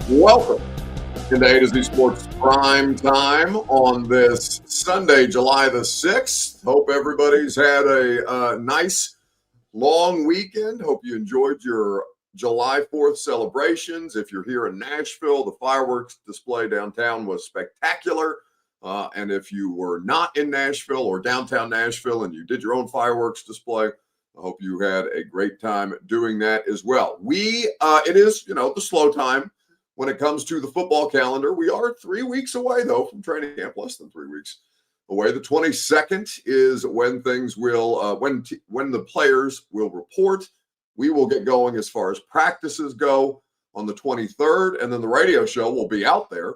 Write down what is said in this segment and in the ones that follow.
Welcome into A to Z Sports Prime Time on this Sunday, July the 6th. Hope everybody's had a nice long weekend. Hope you enjoyed your July 4th celebrations. If you're here in Nashville, the fireworks display downtown was spectacular. And if you were not in Nashville or downtown Nashville and you did your own fireworks display, I hope you had a great time doing that as well. It is, the slow time when it comes to the football calendar. We are 3 weeks away, though, from training camp, less than 3 weeks away. The 22nd is when things will, when the players will report. We will get going as far as practices go on the 23rd, and then the radio show will be out there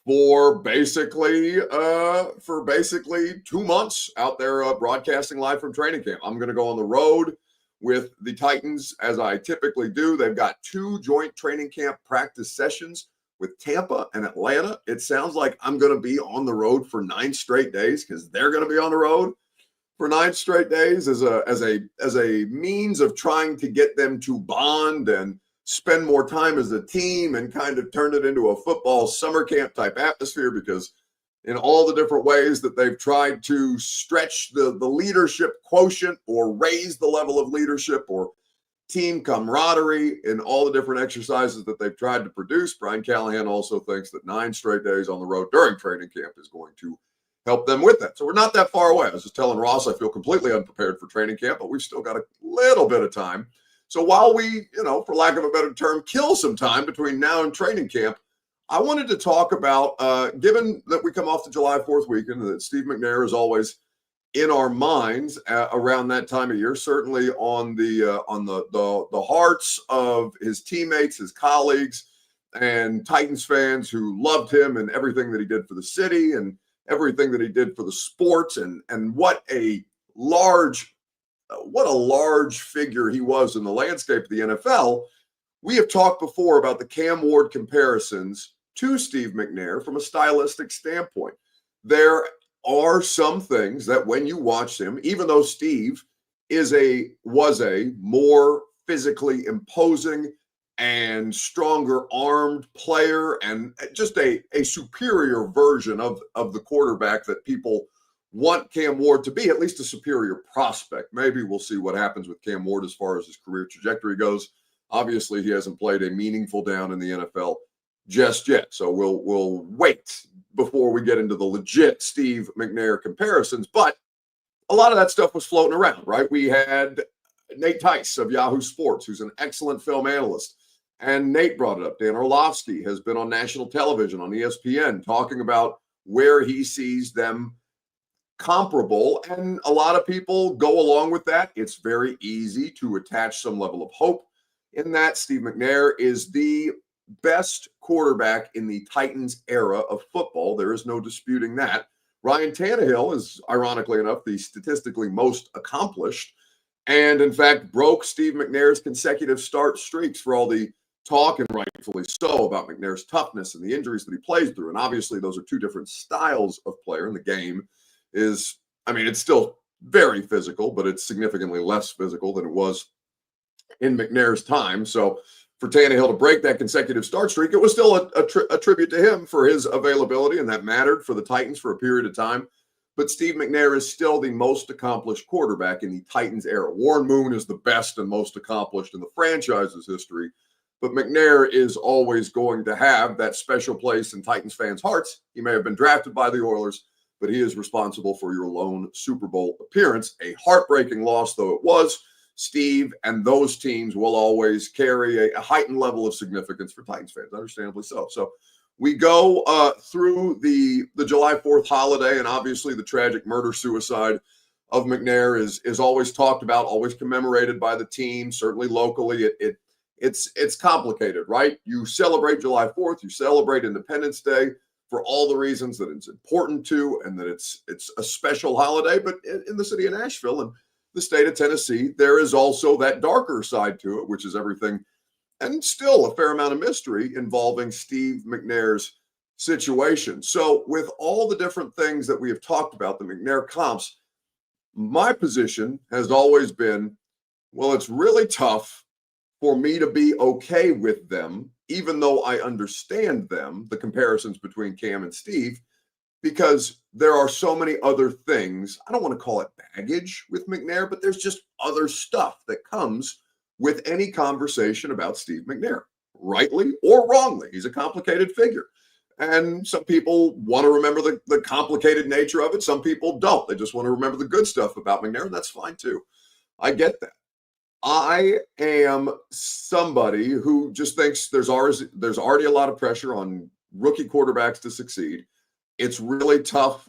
for basically 2 months out there broadcasting live from training camp. I'm going to go on the road with the Titans, as I typically do. They've got 2 joint training camp practice sessions with Tampa and Atlanta. It sounds like I'm going to be on the road for 9 straight days because they're going to be on the road for 9 straight days as a means of trying to get them to bond and spend more time as a team and kind of turn it into a football summer camp type atmosphere, because in all the different ways that they've tried to stretch the leadership quotient or raise the level of leadership or team camaraderie in all the different exercises that they've tried to produce, Brian Callahan also thinks that 9 straight days on the road during training camp is going to help them with that. So we're not that far away. I was just telling Ross I feel completely unprepared for training camp, but we've still got a little bit of time. So while we, for lack of a better term, kill some time between now and training camp, I wanted to talk about, given that we come off the July 4th weekend, that Steve McNair is always in our minds around that time of year, certainly on the hearts of his teammates, his colleagues, and Titans fans who loved him and everything that he did for the city and everything that he did for the sports, and what a large figure he was in the landscape of the NFL. We have talked before about the Cam Ward comparisons to Steve McNair from a stylistic standpoint. There are some things that when you watch him, even though Steve was a more physically imposing and stronger armed player and just a superior version of the quarterback that people want Cam Ward to be, at least a superior prospect. Maybe we'll see what happens with Cam Ward as far as his career trajectory goes. Obviously, he hasn't played a meaningful down in the NFL just yet. So we'll wait before we get into the legit Steve McNair comparisons. But a lot of that stuff was floating around, right? We had Nate Tice of Yahoo Sports, who's an excellent film analyst. And Nate brought it up. Dan Orlovsky has been on national television on ESPN talking about where he sees them comparable. And a lot of people go along with that. It's very easy to attach some level of hope in that. Steve McNair is the best quarterback in the Titans era of football. There is no disputing that. Ryan Tannehill is, ironically enough, the statistically most accomplished, and in fact broke Steve McNair's consecutive start streaks for all the talk, and rightfully so, about McNair's toughness and the injuries that he plays through. And obviously those are 2 different styles of player, and the game is, it's still very physical, but it's significantly less physical than it was in McNair's time. So for Tannehill to break that consecutive start streak, it was still a tribute to him for his availability, and that mattered for the Titans for a period of time. But Steve McNair is still the most accomplished quarterback in the Titans era. Warren Moon is the best and most accomplished in the franchise's history, but McNair is always going to have that special place in Titans fans' hearts. He may have been drafted by the Oilers, but he is responsible for your lone Super Bowl appearance. A heartbreaking loss though it was, Steve and those teams will always carry a heightened level of significance for Titans fans, understandably so. So we go through the July 4th holiday, and obviously the tragic murder-suicide of McNair is always talked about, always commemorated by the team, certainly locally. It's complicated, right? You celebrate July 4th, you celebrate Independence Day for all the reasons that it's important to, and that it's a special holiday. But in the city of Nashville and the state of Tennessee, there is also that darker side to it, which is everything and still a fair amount of mystery involving Steve McNair's situation. So with all the different things that we have talked about, the McNair comps, my position has always been, well, it's really tough for me to be okay with them, even though I understand them, the comparisons between Cam and Steve, because there are so many other things. I don't want to call it baggage with McNair, but there's just other stuff that comes with any conversation about Steve McNair, rightly or wrongly. He's a complicated figure. And some people want to remember the complicated nature of it. Some people don't. They just want to remember the good stuff about McNair, and that's fine too. I get that. I am somebody who just thinks there's already a lot of pressure on rookie quarterbacks to succeed. It's really tough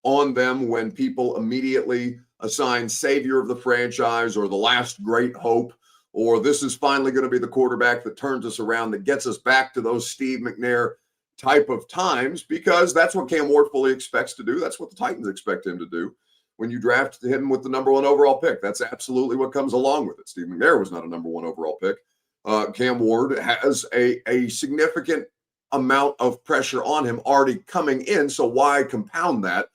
on them when people immediately assign savior of the franchise or the last great hope, or this is finally going to be the quarterback that turns us around, that gets us back to those Steve McNair type of times, because that's what Cam Ward fully expects to do. That's what the Titans expect him to do when you draft him with the number 1 overall pick. That's absolutely what comes along with it. Steve McNair was not a number 1 overall pick. Cam Ward has a significant amount of pressure on him already coming in. So why compound that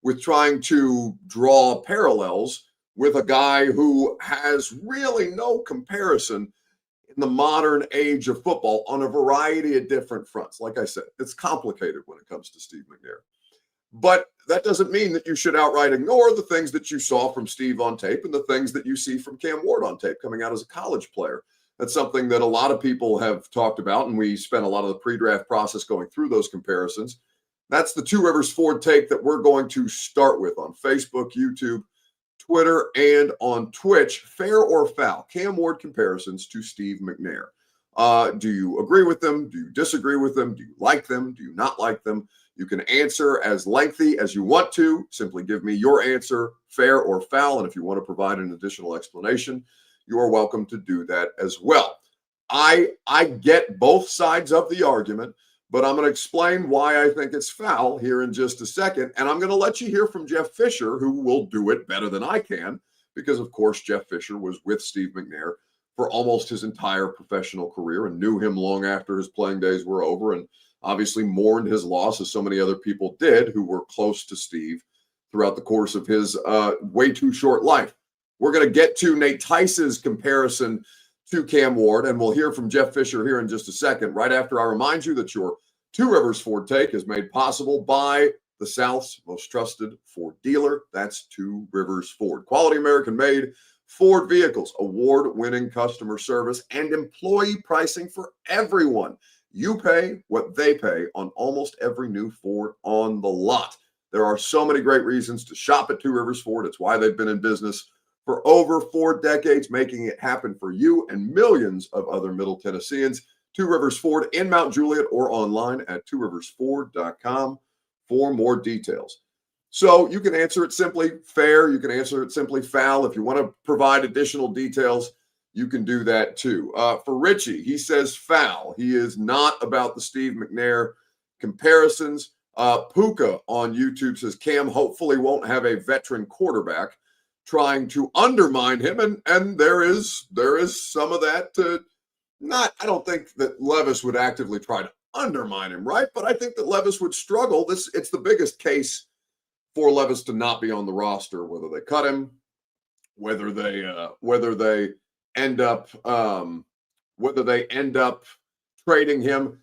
with trying to draw parallels with a guy who has really no comparison in the modern age of football on a variety of different fronts? Like I said, it's complicated when it comes to Steve McNair. But that doesn't mean that you should outright ignore the things that you saw from Steve on tape and the things that you see from Cam Ward on tape coming out as a college player. That's something that a lot of people have talked about, and we spent a lot of the pre-draft process going through those comparisons. That's the Two Rivers Ford take that we're going to start with on Facebook, YouTube, Twitter, and on Twitch. Fair or foul? Cam Ward comparisons to Steve McNair. Do you agree with them? Do you disagree with them? Do you like them? Do you not like them? You can answer as lengthy as you want to. Simply give me your answer, fair or foul. And if you want to provide an additional explanation, you are welcome to do that as well. I get both sides of the argument, but I'm going to explain why I think it's foul here in just a second. And I'm going to let you hear from Jeff Fisher, who will do it better than I can, because, of course, Jeff Fisher was with Steve McNair for almost his entire professional career and knew him long after his playing days were over, and obviously mourned his loss, as so many other people did who were close to Steve throughout the course of his way too short life. We're going to get to Nate Tice's comparison to Cam Ward, and we'll hear from Jeff Fisher here in just a second, right after I remind you that your Two Rivers Ford take is made possible by the South's most trusted Ford dealer. That's Two Rivers Ford. Quality American-made Ford vehicles, award-winning customer service, and employee pricing for everyone. You pay what they pay on almost every new Ford on the lot. There are so many great reasons to shop at Two Rivers Ford. It's why they've been in business for over 4 decades, making it happen for you and millions of other Middle Tennesseans. Two Rivers Ford in Mount Juliet, or online at tworiversford.com for more details. So you can answer it simply fair. You can answer it simply foul. If you want to provide additional details, you can do that too. For Richie, he says foul. He is not about the Steve McNair comparisons. Puka on YouTube says Cam hopefully won't have a veteran quarterback trying to undermine him, and there is some of that. I don't think that Levis would actively try to undermine him, right? But I think that Levis would struggle. It's the biggest case for Levis to not be on the roster, whether they cut him, whether they end up trading him.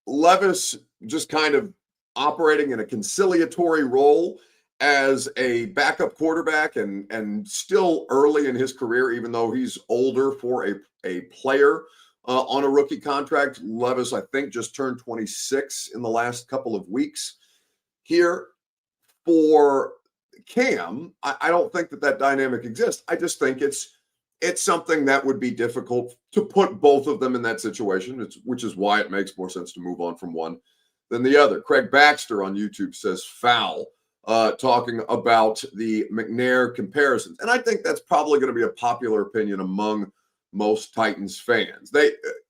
Levis just kind of operating in a conciliatory role as a backup quarterback and still early in his career, even though he's older for a player on a rookie contract. Levis, I think, just turned 26 in the last couple of weeks. Here for Cam, I don't think that dynamic exists. I just think it's something that would be difficult to put both of them in that situation, which is why it makes more sense to move on from one than the other. Craig Baxter on YouTube says foul, talking about the McNair comparisons. And I think that's probably going to be a popular opinion among most Titans fans.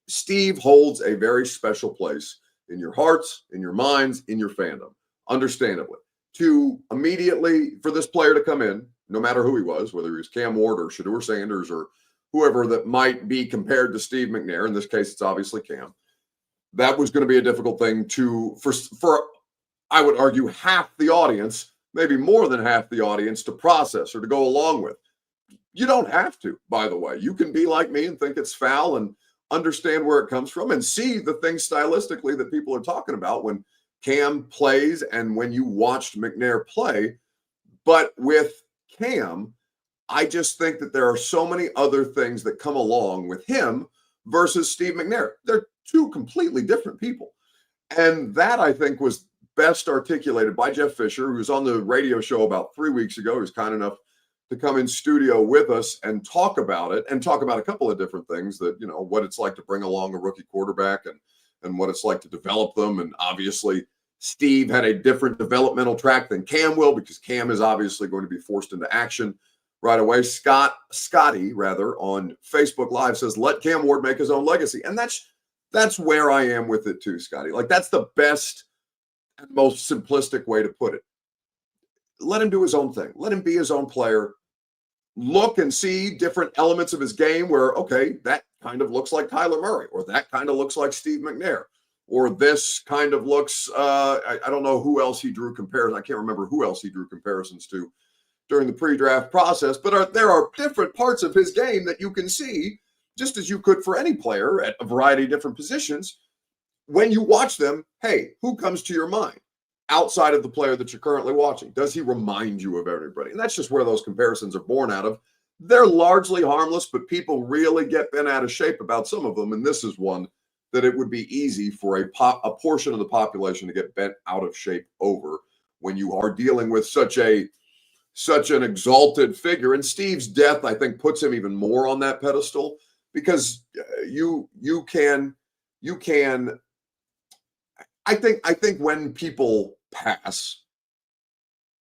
Steve holds a very special place in your hearts, in your minds, in your fandom, understandably. To immediately, for this player to come in, no matter who he was, whether he was Cam Ward or Shedeur Sanders or whoever that might be compared to Steve McNair, in this case, it's obviously Cam, that was going to be a difficult thing for I would argue, half the audience, maybe more than half the audience, to process or to go along with. You don't have to, by the way. You can be like me and think it's foul and understand where it comes from and see the things stylistically that people are talking about when Cam plays and when you watched McNair play. But with Cam, I just think that there are so many other things that come along with him versus Steve McNair. They're two completely different people. And that, I think, was best articulated by Jeff Fisher, who was on the radio show about 3 weeks ago. He was kind enough to come in studio with us and talk about it and talk about a couple of different things that, you know, what it's like to bring along a rookie quarterback and what it's like to develop them. And obviously, Steve had a different developmental track than Cam will, because Cam is obviously going to be forced into action right away. Scotty, on Facebook Live says, let Cam Ward make his own legacy. And that's where I am with it too, Scotty. Like, that's the best and most simplistic way to put it. Let him do his own thing. Let him be his own player. Look and see different elements of his game where, okay, that kind of looks like Kyler Murray, or that kind of looks like Steve McNair, or this kind of looks, I don't know who else he drew comparisons. I can't remember who else he drew comparisons to during the pre-draft process, but there are different parts of his game that you can see, just as you could for any player at a variety of different positions. When you watch them, hey, who comes to your mind outside of the player that you're currently watching? Does he remind you of everybody? And that's just where those comparisons are born out of. They're largely harmless, but people really get bent out of shape about some of them. And this is one that it would be easy for a portion of the population to get bent out of shape over when you are dealing with such an exalted figure. And Steve's death, I think, puts him even more on that pedestal, because you can I think when people pass,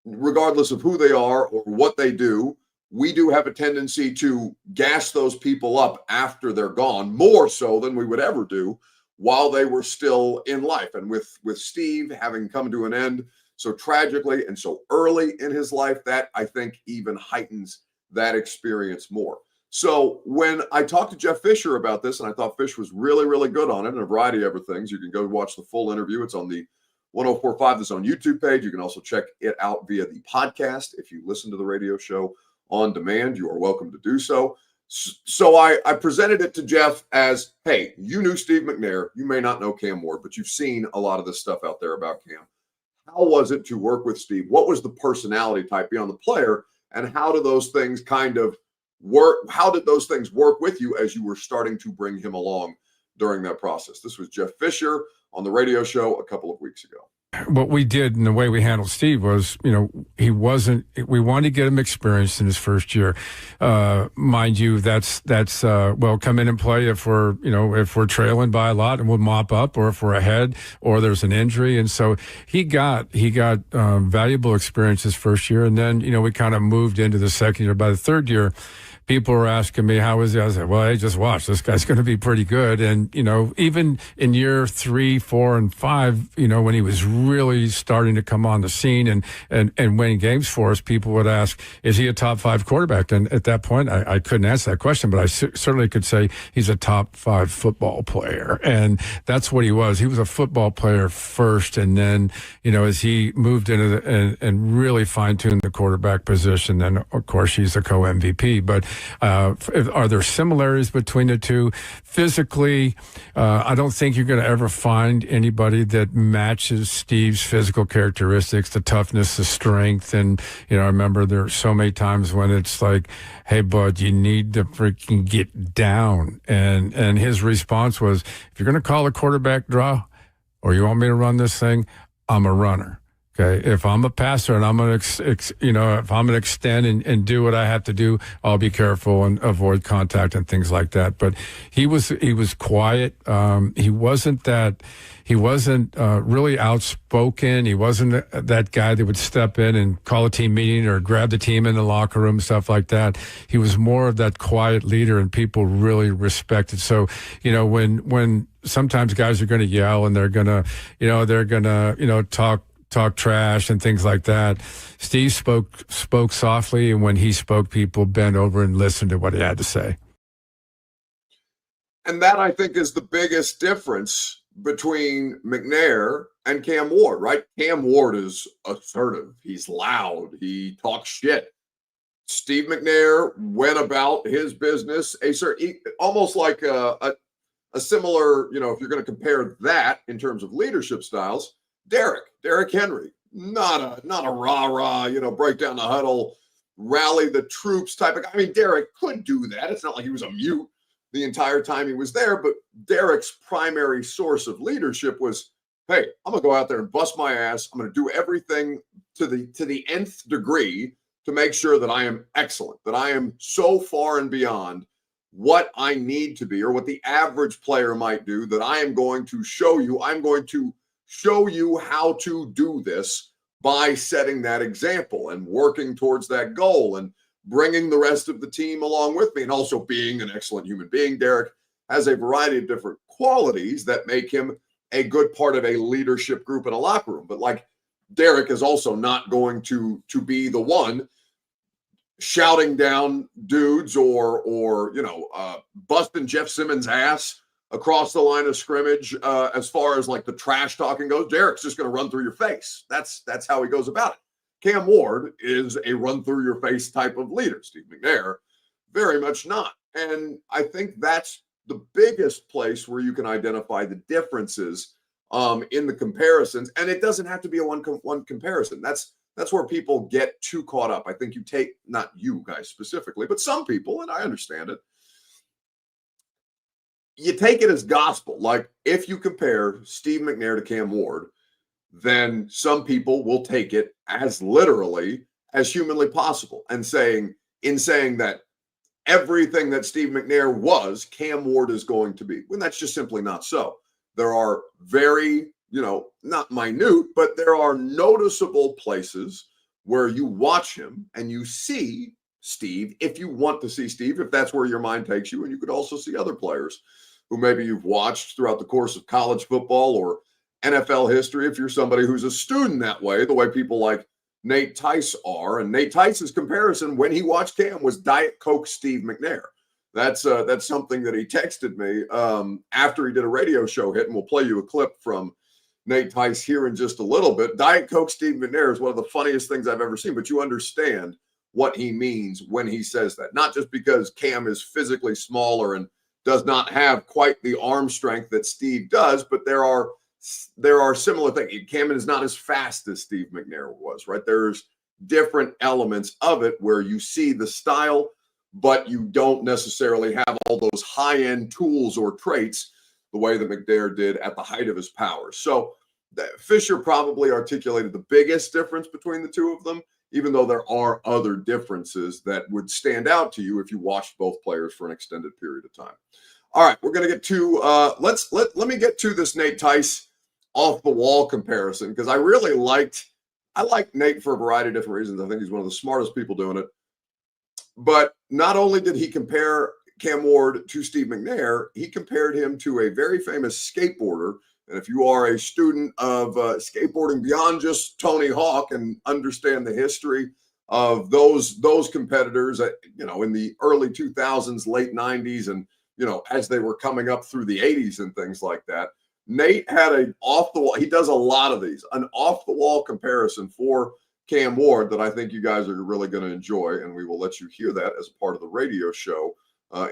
regardless of who they are or what they do, we do have a tendency to gas those people up after they're gone, more so than we would ever do while they were still in life. And with Steve having come to an end so tragically and so early in his life, that I think even heightens that experience more. So when I talked to Jeff Fisher about this, and I thought Fish was really, really good on it, and a variety of other things, you can go watch the full interview. It's on the 1045 The Zone YouTube page. You can also check it out via the podcast. If you listen to the radio show on demand, you are welcome to do so. So I presented it to Jeff as, hey, you knew Steve McNair. You may not know Cam Ward, but you've seen a lot of this stuff out there about Cam. How was it to work with Steve? What was the personality type beyond the player? And how do those things kind of work? How did those things work with you as you were starting to bring him along during that process? This was Jeff Fisher on the radio show a couple of weeks ago. What we did and the way we handled Steve was, we wanted to get him experience in his first year. Mind you, that's come in and play if we're trailing by a lot and we'll mop up, or if we're ahead or there's an injury. And so he got valuable experience his first year. And then, we kind of moved into the second year. By the third year, people were asking me, how is he? I said, well, hey, just watch. This guy's going to be pretty good. And, even in year 3, 4, and 5, when he was really starting to come on the scene and winning games for us, people would ask, is he a top 5 quarterback? And at that point, I couldn't answer that question, but I certainly could say he's a top 5 football player. And that's what he was. He was a football player first. And then, as he moved into and really fine-tuned the quarterback position, then, of course, he's a co-MVP. But are there similarities between the two? Physically, I don't think you're going to ever find anybody that matches Steve's physical characteristics, the toughness, the strength. And, I remember there are so many times when it's like, hey, bud, you need to freaking get down. And his response was, if you're going to call a quarterback draw or you want me to run this thing, I'm a runner. Okay, if I'm a passer and I'm going to, if I'm going to extend and do what I have to do, I'll be careful and avoid contact and things like that. But he was quiet. He wasn't really outspoken. He wasn't that guy that would step in and call a team meeting or grab the team in the locker room, stuff like that. He was more of that quiet leader, and people really respected. So, when sometimes guys are going to yell and they're going to, talk trash and things like that, Steve spoke softly, and when he spoke, people bent over and listened to what he had to say. And that, I think, is the biggest difference between McNair and Cam Ward, right? Cam Ward is assertive. He's loud. He talks shit. Steve McNair went about his business almost like a similar, if you're going to compare that in terms of leadership styles, Derrick Henry, not a rah-rah, break down the huddle, rally the troops type of guy. I mean, Derrick could do that. It's not like he was a mute the entire time he was there, but Derrick's primary source of leadership was, hey, I'm going to go out there and bust my ass. I'm going to do everything to the nth degree to make sure that I am excellent, that I am so far and beyond what I need to be or what the average player might do, that I am going to show you. I'm going to show you how to do this by setting that example and working towards that goal and bringing the rest of the team along with me, and also being an excellent human being. Derrick has a variety of different qualities that make him a good part of a leadership group in a locker room. But like, Derrick is also not going to be the one shouting down dudes or busting Jeff Simmons' ass across the line of scrimmage. As far as like the trash talking goes, Derrick's just going to run through your face. That's how he goes about it. Cam Ward is a run through your face type of leader. Steve McNair, very much not. And I think that's the biggest place where you can identify the differences in the comparisons. And it doesn't have to be a one comparison. That's where people get too caught up. I think not you guys specifically, but some people, and I understand it, you take it as gospel. Like, if you compare Steve McNair to Cam Ward, then some people will take it as literally as humanly possible and saying that everything that Steve McNair was, Cam Ward is going to be. When that's just simply not so. There are very, not minute, but there are noticeable places where you watch him and you see Steve, if you want to see Steve, if that's where your mind takes you. And you could also see other players who maybe you've watched throughout the course of college football or NFL history, if you're somebody who's a student that way, the way people like Nate Tice are. And Nate Tice's comparison when he watched Cam was Diet Coke Steve McNair. That's something that he texted me after he did a radio show hit, and we'll play you a clip from Nate Tice here in just a little bit. Diet Coke Steve McNair is one of the funniest things I've ever seen, but you understand what he means when he says that. Not just because Cam is physically smaller and does not have quite the arm strength that Steve does, but there are similar things. Cam is not as fast as Steve McNair was, right? There's different elements of it where you see the style, but you don't necessarily have all those high-end tools or traits the way that McNair did at the height of his powers. So Fisher probably articulated the biggest difference between the two of them, even though there are other differences that would stand out to you if you watched both players for an extended period of time. All right, we're going to get to let me get to this Nate Tice off the wall comparison, because I like Nate for a variety of different reasons. I think he's one of the smartest people doing it. But not only did he compare Cam Ward to Steve McNair, he compared him to a very famous skateboarder. And if you are a student of skateboarding beyond just Tony Hawk and understand the history of those competitors, in the early 2000s, late 90s, and as they were coming up through the 80s and things like that, Nate had an off-the-wall. He does a lot of these, an off-the-wall comparison for Cam Ward that I think you guys are really going to enjoy, and we will let you hear that as a part of the radio show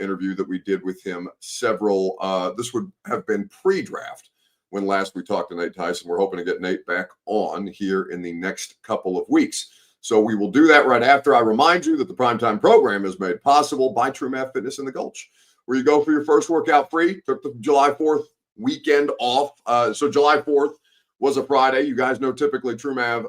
interview that we did with him. This would have been pre-draft when last we talked to Nate Tice. We're hoping to get Nate back on here in the next couple of weeks. So we will do that right after. I remind you that the Primetime program is made possible by Truemav Fitness in the Gulch, where you go for your first workout free. Took the July 4th weekend off. So July 4th was a Friday. You guys know typically Truemav,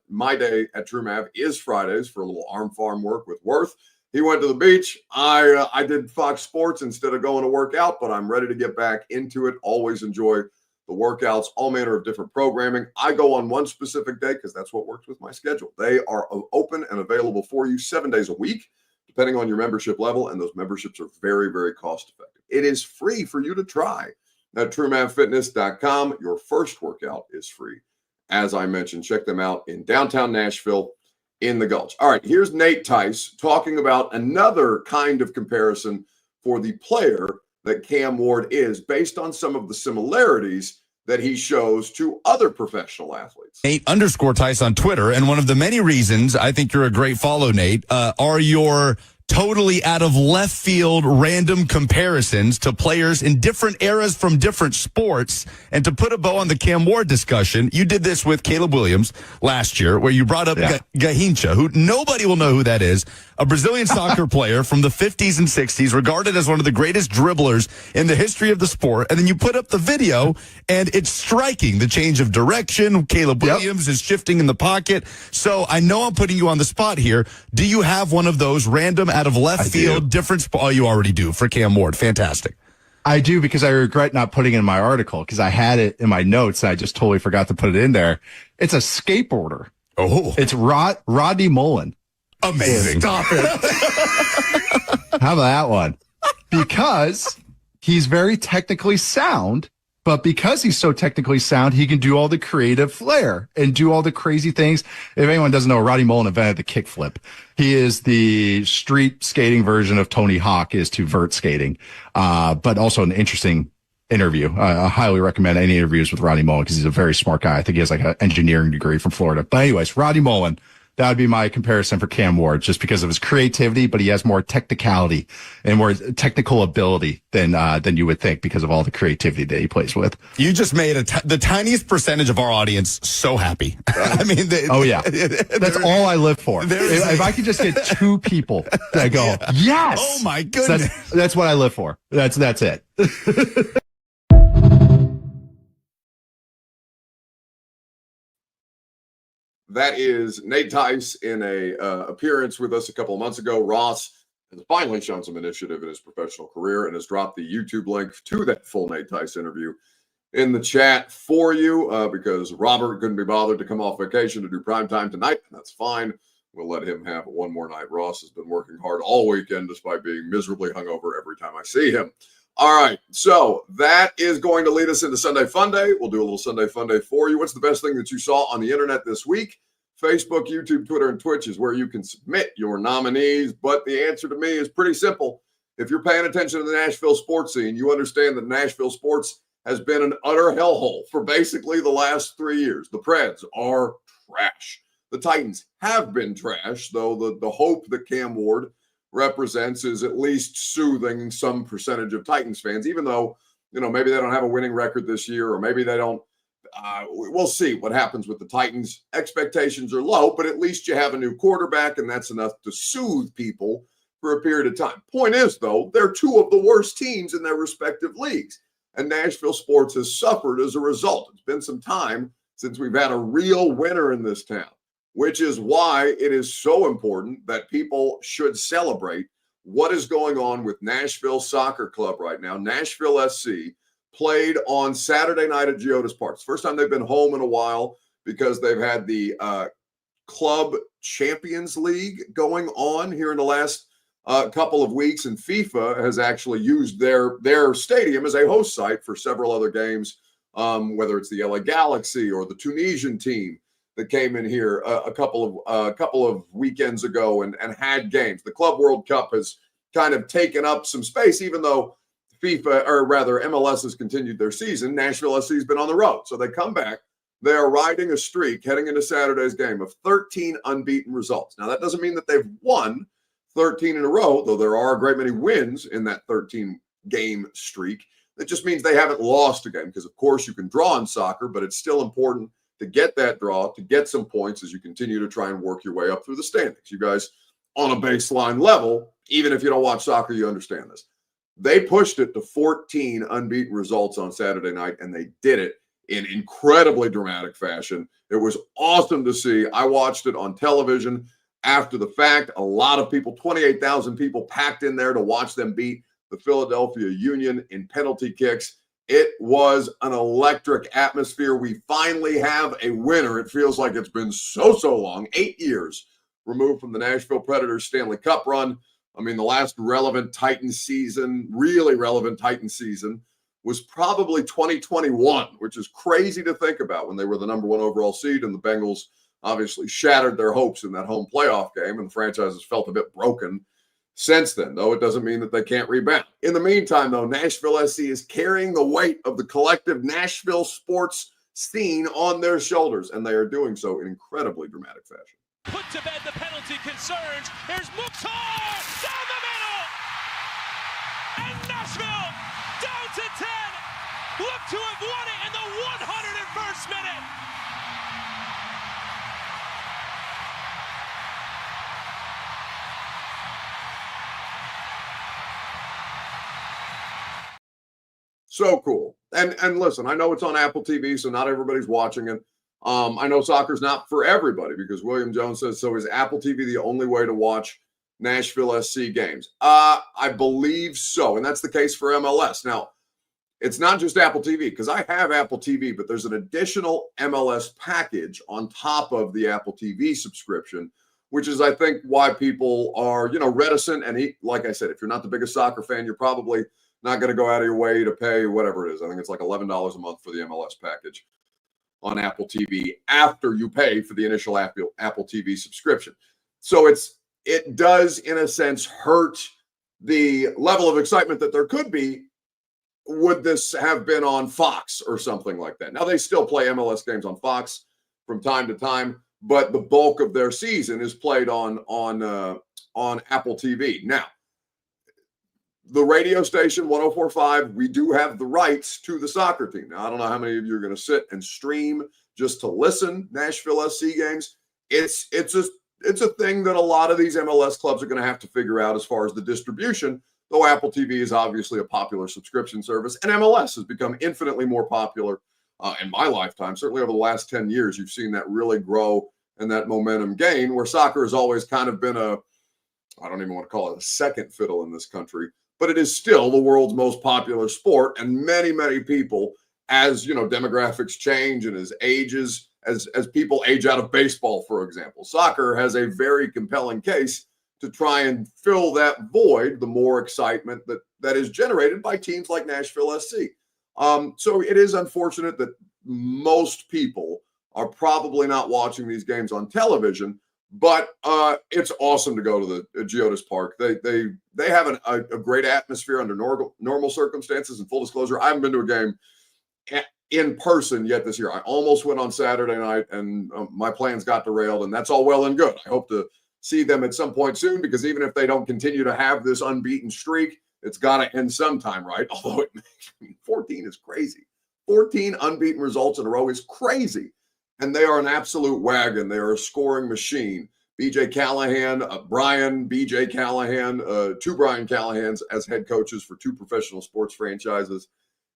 my day at Truemav is Fridays for a little arm farm work with Worth. He went to the beach. I did Fox Sports instead of going to work out, but I'm ready to get back into it. Always enjoy the workouts, all manner of different programming. I go on one specific day because that's what works with my schedule. They are open and available for you 7 days a week, depending on your membership level, and those memberships are very, very cost effective. It is free for you to try. At TrueMavFitness.com, your first workout is free. As I mentioned, check them out in downtown Nashville in the Gulch. All right, here's Nate Tice talking about another kind of comparison for the player that Cam Ward is, based on some of the similarities that he shows to other professional athletes. Nate_Tice on Twitter. And one of the many reasons I think you're a great follow, Nate, are your totally out of left field random comparisons to players in different eras from different sports. And to put a bow on the Cam Ward discussion, you did this with Caleb Williams last year, where you brought up Gahincha, who nobody will know who that is, a Brazilian soccer player from the 50s and 60s, regarded as one of the greatest dribblers in the history of the sport. And then you put up the video, and it's striking. The change of direction. Caleb Williams is shifting in the pocket. So I know I'm putting you on the spot here. Do you have one of those random out of left field different? Oh, you already do for Cam Ward. Fantastic. I do, because I regret not putting it in my article, because I had it in my notes. And I just totally forgot to put it in there. It's a skateboarder. Oh, it's Rodney Mullen. Amazing. Stop it. How about that one? Because he's very technically sound, but because he's so technically sound, he can do all the creative flair and do all the crazy things. If anyone doesn't know, Rodney Mullen invented the kickflip. He is the street skating version of Tony Hawk is to vert skating, but also an interesting interview. I highly recommend any interviews with Rodney Mullen, because he's a very smart guy. I think he has like an engineering degree from Florida. But anyways, Rodney Mullen. That would be my comparison for Cam Ward, just because of his creativity, but he has more technicality and more technical ability than you would think, because of all the creativity that he plays with. You just made the tiniest percentage of our audience so happy. I mean, that's all I live for. If I could just get 2 people that go, yes, oh my goodness, that's what I live for. That's it. That is Nate Tice in a appearance with us a couple of months ago. Ross has finally shown some initiative in his professional career and has dropped the YouTube link to that full Nate Tice interview in the chat for you, because Robert couldn't be bothered to come off vacation to do primetime tonight. And that's fine. We'll let him have one more night. Ross has been working hard all weekend despite being miserably hungover every time I see him. All right, so that is going to lead us into Sunday Fun Day. We'll do a little Sunday Fun Day for you. What's the best thing that you saw on the internet this week? Facebook, YouTube, Twitter, and Twitch is where you can submit your nominees. But the answer to me is pretty simple. If you're paying attention to the Nashville sports scene, you understand that Nashville sports has been an utter hellhole for basically the last 3 years. The Preds are trash. The Titans have been trash, though the hope that Cam Ward represents is at least soothing some percentage of Titans fans, even though, maybe they don't have a winning record this year, or maybe they don't. We'll see what happens with the Titans. Expectations are low, but at least you have a new quarterback, and that's enough to soothe people for a period of time. Point is, though, they're 2 of the worst teams in their respective leagues, and Nashville sports has suffered as a result. It's been some time since we've had a real winner in this town, which is why it is so important that people should celebrate what is going on with Nashville Soccer Club right now. Nashville SC played on Saturday night at Geodis Park. First time they've been home in a while, because they've had the Club Champions League going on here in the last couple of weeks, and FIFA has actually used their stadium as a host site for several other games, whether it's the LA Galaxy or the Tunisian team that came in here a couple of weekends ago and had games. The Club World Cup has kind of taken up some space, even though MLS has continued their season. Nashville SC has been on the road. So they come back. They are riding a streak heading into Saturday's game of 13 unbeaten results. Now, that doesn't mean that they've won 13 in a row, though there are a great many wins in that 13-game streak. It just means they haven't lost a game, because, of course, you can draw in soccer, but it's still important to get that draw, to get some points as you continue to try and work your way up through the standings. You guys, on a baseline level, even if you don't watch soccer, you understand this. They pushed it to 14 unbeaten results on Saturday night, and they did it in incredibly dramatic fashion. It was awesome to see. I watched it on television after the fact. A lot of people, 28,000 people packed in there to watch them beat the Philadelphia Union in penalty kicks. It was an electric atmosphere. We finally have a winner. It feels like it's been so long, 8 years removed from the Nashville Predators Stanley Cup run. I mean, the last relevant Titans season, really relevant Titans season, was probably 2021, which is crazy to think about, when they were the number 1 overall seed and the Bengals obviously shattered their hopes in that home playoff game, and the franchises felt a bit broken since then, though it doesn't mean that they can't rebound. In the meantime, though, Nashville SC is carrying the weight of the collective Nashville sports scene on their shoulders, and they are doing so in incredibly dramatic fashion. Put to bed the penalty concerns. Here's Mukhtar down the middle. And Nashville down to 10. Look to have won it in the 101st minute. So cool. And listen, I know it's on Apple TV, so not everybody's watching it. I know soccer's not for everybody because William Jones says, so is Apple TV the only way to watch Nashville SC games? I believe so, and that's the case for MLS. Now, it's not just Apple TV because I have Apple TV, but there's an additional MLS package on top of the Apple TV subscription, which is, I think, why people are, reticent. And like I said, if you're not the biggest soccer fan, you're probably not going to go out of your way to pay whatever it is. I think it's like $11 a month for the MLS package on Apple TV after you pay for the initial Apple TV subscription. So it does, in a sense, hurt the level of excitement that there could be would this have been on Fox or something like that. Now, they still play MLS games on Fox from time to time, but the bulk of their season is played on Apple TV. Now, the radio station 104.5, we do have the rights to the soccer team. Now, I don't know how many of you are going to sit and stream just to listen Nashville SC games. It's a thing that a lot of these MLS clubs are going to have to figure out as far as the distribution, though Apple TV is obviously a popular subscription service, and MLS has become infinitely more popular in my lifetime. Certainly over the last 10 years, you've seen that really grow and that momentum gain, where soccer has always kind of been I don't even want to call it a second fiddle in this country, but it is still the world's most popular sport. And many, many people, as demographics change and as people age out of baseball, for example, soccer has a very compelling case to try and fill that void, the more excitement that is generated by teams like Nashville SC. So it is unfortunate that most people are probably not watching these games on television, but it's awesome to go to the Geodis Park. They have a great atmosphere under normal circumstances. And full disclosure, I haven't been to a game in person yet this year. I almost went on Saturday night, and my plans got derailed, and that's all well and good. I hope to see them at some point soon, because even if they don't continue to have this unbeaten streak, it's got to end sometime, right? Although 14 is crazy. 14 unbeaten results in a row is crazy. And they are an absolute wagon. They are a scoring machine. BJ Callahan, BJ Callahan, two Brian Callahans as head coaches for two professional sports franchises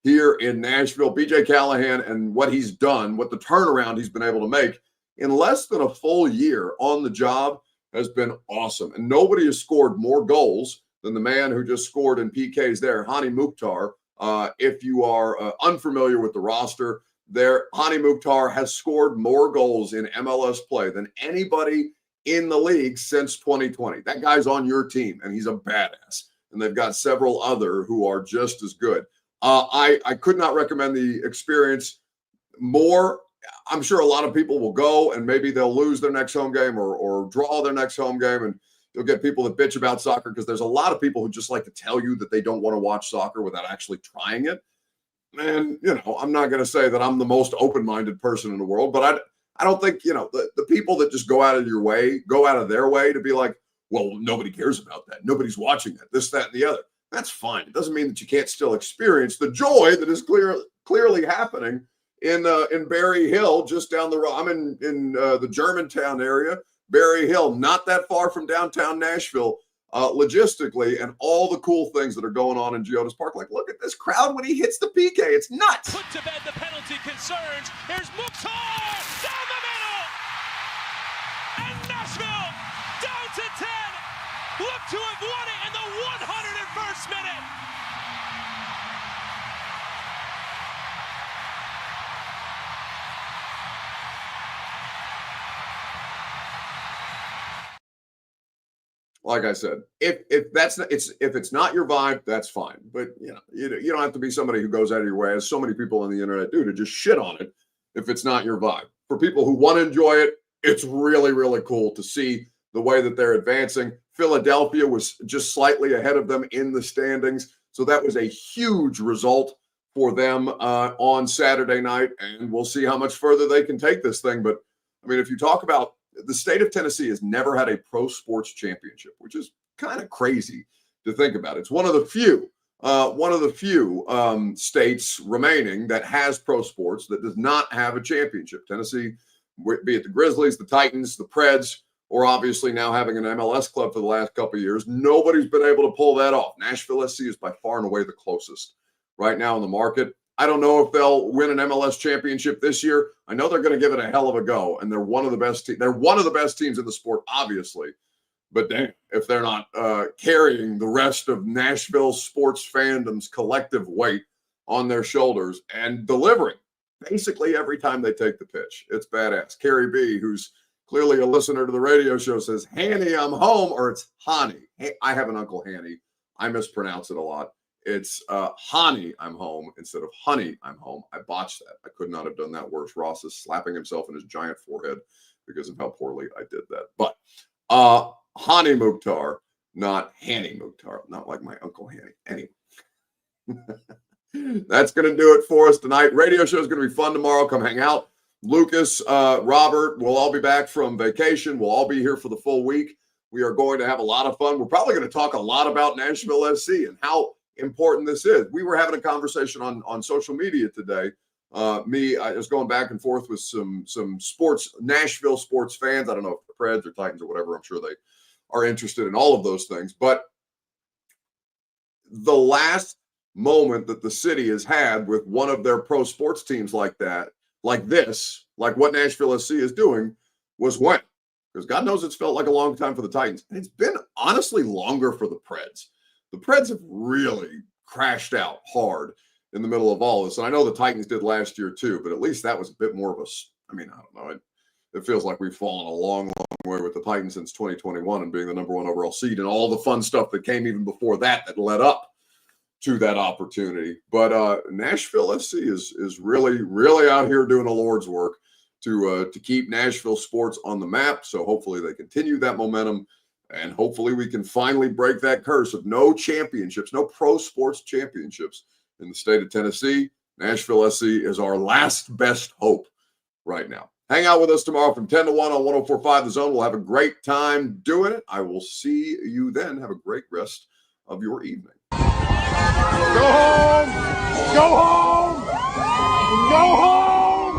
here in Nashville. BJ Callahan and what he's done, what the turnaround he's been able to make in less than a full year on the job has been awesome. And nobody has scored more goals than the man who just scored in PKs there, Hani Mukhtar. If you are unfamiliar with the roster, Hani Mukhtar has scored more goals in MLS play than anybody in the league since 2020. That guy's on your team, and he's a badass. And they've got several other who are just as good. I could not recommend the experience more. I'm sure a lot of people will go, and maybe they'll lose their next home game or draw their next home game, and you'll get people that bitch about soccer, because there's a lot of people who just like to tell you that they don't want to watch soccer without actually trying it. And, I'm not going to say that I'm the most open-minded person in the world, but I don't think, the people that just go out of their way to be like, well, nobody cares about that. Nobody's watching that, this, that, and the other. That's fine. It doesn't mean that you can't still experience the joy that is clearly happening in Berry Hill, just down the road. I'm in the Germantown area, Berry Hill, not that far from downtown Nashville, logistically, and all the cool things that are going on in Geodis Park. Like, look at this crowd when he hits the PK. It's nuts. Put to bed the penalty concerns. Here's Mukhtar down the middle. And Nashville down to 10. Look to have won it in the 101st minute. Like I said, if it's not your vibe, that's fine. But you don't have to be somebody who goes out of your way, as so many people on the internet do, to just shit on it if it's not your vibe. For people who want to enjoy it, it's really, really cool to see the way that they're advancing. Philadelphia was just slightly ahead of them in the standings. So that was a huge result for them on Saturday night. And we'll see how much further they can take this thing. But, I mean, if you talk about the state of Tennessee has never had a pro sports championship, which is kind of crazy to think about. It's one of the few states remaining that has pro sports that does not have a championship. Tennessee, be it the Grizzlies, the Titans, the Preds, or obviously now having an MLS club for the last couple of years, nobody's been able to pull that off. Nashville SC is by far and away the closest right now in the market. I don't know if they'll win an MLS championship this year. I know they're going to give it a hell of a go, and they're one of the best. They're one of the best teams in the sport, obviously. But damn, if they're not carrying the rest of Nashville sports fandom's collective weight on their shoulders and delivering basically every time they take the pitch, it's badass. Carrie B, who's clearly a listener to the radio show, says, "Hanny, I'm home," or it's Hani. Hey, I have an Uncle Hanny. I mispronounce it a lot. It's Hani, I'm home, instead of Honey, I'm home. I botched that. I could not have done that worse. Ross is slapping himself in his giant forehead because of how poorly I did that. But Hani Mukhtar, not Hanny Mukhtar, not like my Uncle Hanny. Anyway, that's going to do it for us tonight. Radio show is going to be fun tomorrow. Come hang out. Lucas, Robert, we'll all be back from vacation. We'll all be here for the full week. We are going to have a lot of fun. We're probably going to talk a lot about Nashville SC and how important this is. We were having a conversation on social media today. I was going back and forth with some sports, Nashville sports fans. I don't know if the Preds or Titans or whatever. I'm sure they are interested in all of those things. But the last moment that the city has had with one of their pro sports teams like that, like this, like what Nashville SC is doing, was when? Because God knows it's felt like a long time for the Titans. And it's been honestly longer for the Preds. The Preds have really crashed out hard in the middle of all this. And I know the Titans did last year too, but at least that was a bit more of I don't know. It feels like we've fallen a long, long way with the Titans since 2021 and being the number one overall seed and all the fun stuff that came even before that led up to that opportunity. But Nashville SC is really, really out here doing the Lord's work to keep Nashville sports on the map. So hopefully they continue that momentum. And hopefully we can finally break that curse of no championships, no pro sports championships in the state of Tennessee. Nashville SC is our last best hope right now. Hang out with us tomorrow from 10 to 1 on 104.5 The Zone. We'll have a great time doing it. I will see you then. Have a great rest of your evening. Go home! Go home! Go home!